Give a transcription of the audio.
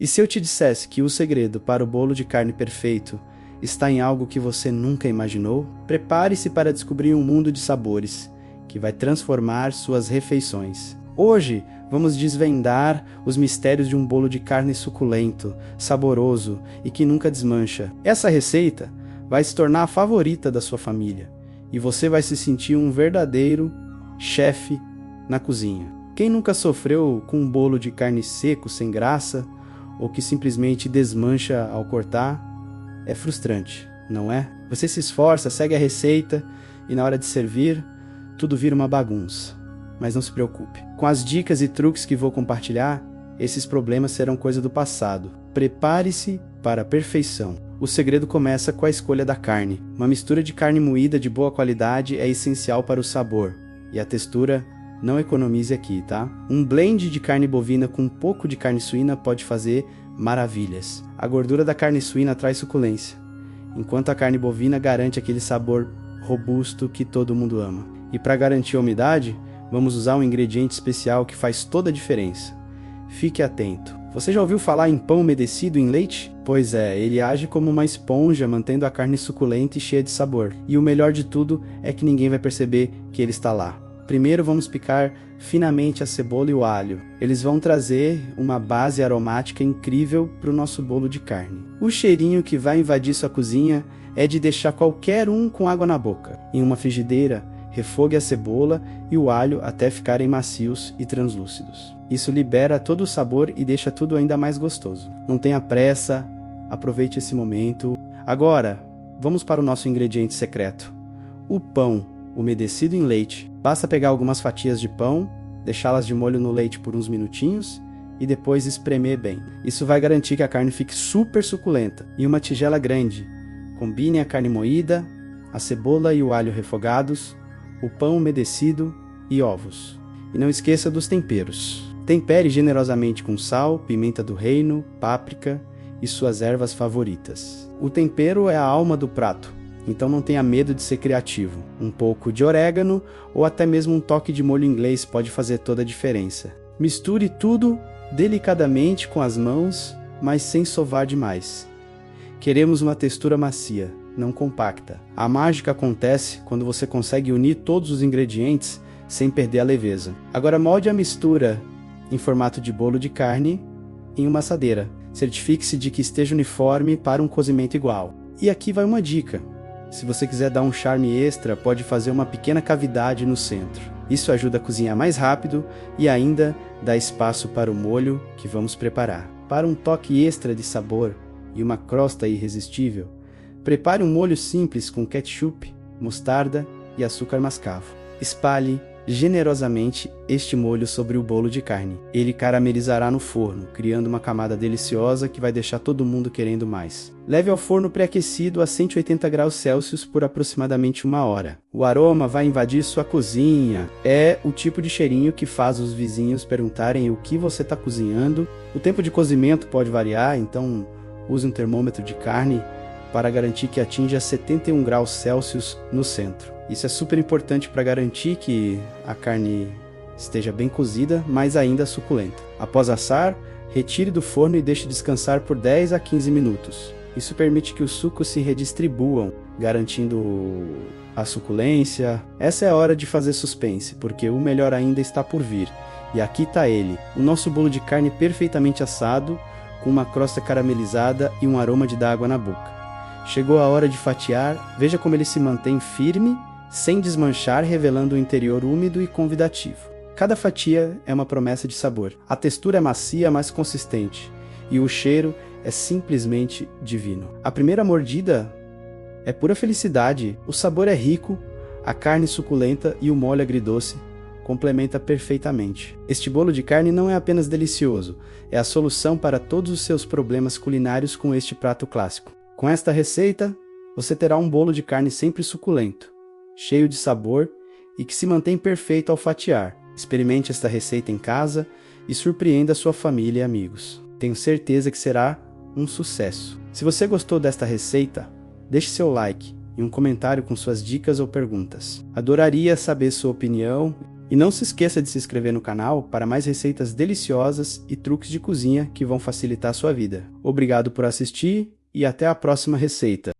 E se eu te dissesse que o segredo para o bolo de carne perfeito está em algo que você nunca imaginou? Prepare-se para descobrir um mundo de sabores que vai transformar suas refeições. Hoje vamos desvendar os mistérios de um bolo de carne suculento, saboroso e que nunca desmancha. Essa receita vai se tornar a favorita da sua família e você vai se sentir um verdadeiro chefe na cozinha. Quem nunca sofreu com um bolo de carne seco, sem graça, ou que simplesmente desmancha ao cortar? É frustrante, não é? Você se esforça, segue a receita e na hora de servir, tudo vira uma bagunça. Mas não se preocupe. Com as dicas e truques que vou compartilhar, esses problemas serão coisa do passado. Prepare-se para a perfeição. O segredo começa com a escolha da carne. Uma mistura de carne moída de boa qualidade é essencial para o sabor. E a textura, não economize aqui, tá? Um blend de carne bovina com um pouco de carne suína pode fazer maravilhas. A gordura da carne suína traz suculência, enquanto a carne bovina garante aquele sabor robusto que todo mundo ama. E para garantir a umidade, vamos usar um ingrediente especial que faz toda a diferença. Fique atento. Você já ouviu falar em pão umedecido em leite? Pois é, ele age como uma esponja, mantendo a carne suculenta e cheia de sabor. E o melhor de tudo é que ninguém vai perceber que ele está lá. Primeiro vamos picar finamente a cebola e o alho. Eles vão trazer uma base aromática incrível para o nosso bolo de carne. O cheirinho que vai invadir sua cozinha é de deixar qualquer um com água na boca. Em uma frigideira, refogue a cebola e o alho até ficarem macios e translúcidos. Isso libera todo o sabor e deixa tudo ainda mais gostoso. Não tenha pressa, aproveite esse momento. Agora, vamos para o nosso ingrediente secreto. O pão umedecido em leite. Basta pegar algumas fatias de pão, deixá-las de molho no leite por uns minutinhos e depois espremer bem. Isso vai garantir que a carne fique super suculenta. Em uma tigela grande, combine a carne moída, a cebola e o alho refogados, o pão umedecido e ovos. E não esqueça dos temperos. Tempere generosamente com sal, pimenta do reino, páprica e suas ervas favoritas. O tempero é a alma do prato, então não tenha medo de ser criativo. Um pouco de orégano ou até mesmo um toque de molho inglês pode fazer toda a diferença. Misture tudo delicadamente com as mãos, mas sem sovar demais. Queremos uma textura macia, não compacta. A mágica acontece quando você consegue unir todos os ingredientes sem perder a leveza. Agora molde a mistura em formato de bolo de carne em uma assadeira. Certifique-se de que esteja uniforme para um cozimento igual. E aqui vai uma dica. Se você quiser dar um charme extra, pode fazer uma pequena cavidade no centro. Isso ajuda a cozinhar mais rápido e ainda dá espaço para o molho que vamos preparar. Para um toque extra de sabor e uma crosta irresistível, prepare um molho simples com ketchup, mostarda e açúcar mascavo. Espalhe generosamente este molho sobre o bolo de carne. Ele caramelizará no forno, criando uma camada deliciosa que vai deixar todo mundo querendo mais. Leve ao forno pré-aquecido a 180 graus Celsius por aproximadamente 1 hora. O aroma vai invadir sua cozinha. É o tipo de cheirinho que faz os vizinhos perguntarem o que você está cozinhando. O tempo de cozimento pode variar, então use um termômetro de carne para garantir que atinja 71 graus Celsius no centro. Isso é super importante para garantir que a carne esteja bem cozida, mas ainda suculenta. Após assar, retire do forno e deixe descansar por 10 a 15 minutos. Isso permite que os sucos se redistribuam, garantindo a suculência. Essa é a hora de fazer suspense, porque o melhor ainda está por vir. E aqui está ele, o nosso bolo de carne perfeitamente assado, com uma crosta caramelizada e um aroma de dar água na boca. Chegou a hora de fatiar, veja como ele se mantém firme, sem desmanchar, revelando o interior úmido e convidativo. Cada fatia é uma promessa de sabor. A textura é macia, mas consistente, e o cheiro é simplesmente divino. A primeira mordida é pura felicidade. O sabor é rico, a carne suculenta e o molho agridoce complementa perfeitamente. Este bolo de carne não é apenas delicioso, é a solução para todos os seus problemas culinários com este prato clássico. Com esta receita, você terá um bolo de carne sempre suculento, cheio de sabor e que se mantém perfeito ao fatiar. Experimente esta receita em casa e surpreenda sua família e amigos. Tenho certeza que será um sucesso. Se você gostou desta receita, deixe seu like e um comentário com suas dicas ou perguntas. Adoraria saber sua opinião E não se esqueça de se inscrever no canal para mais receitas deliciosas e truques de cozinha que vão facilitar a sua vida. Obrigado por assistir e até a próxima receita.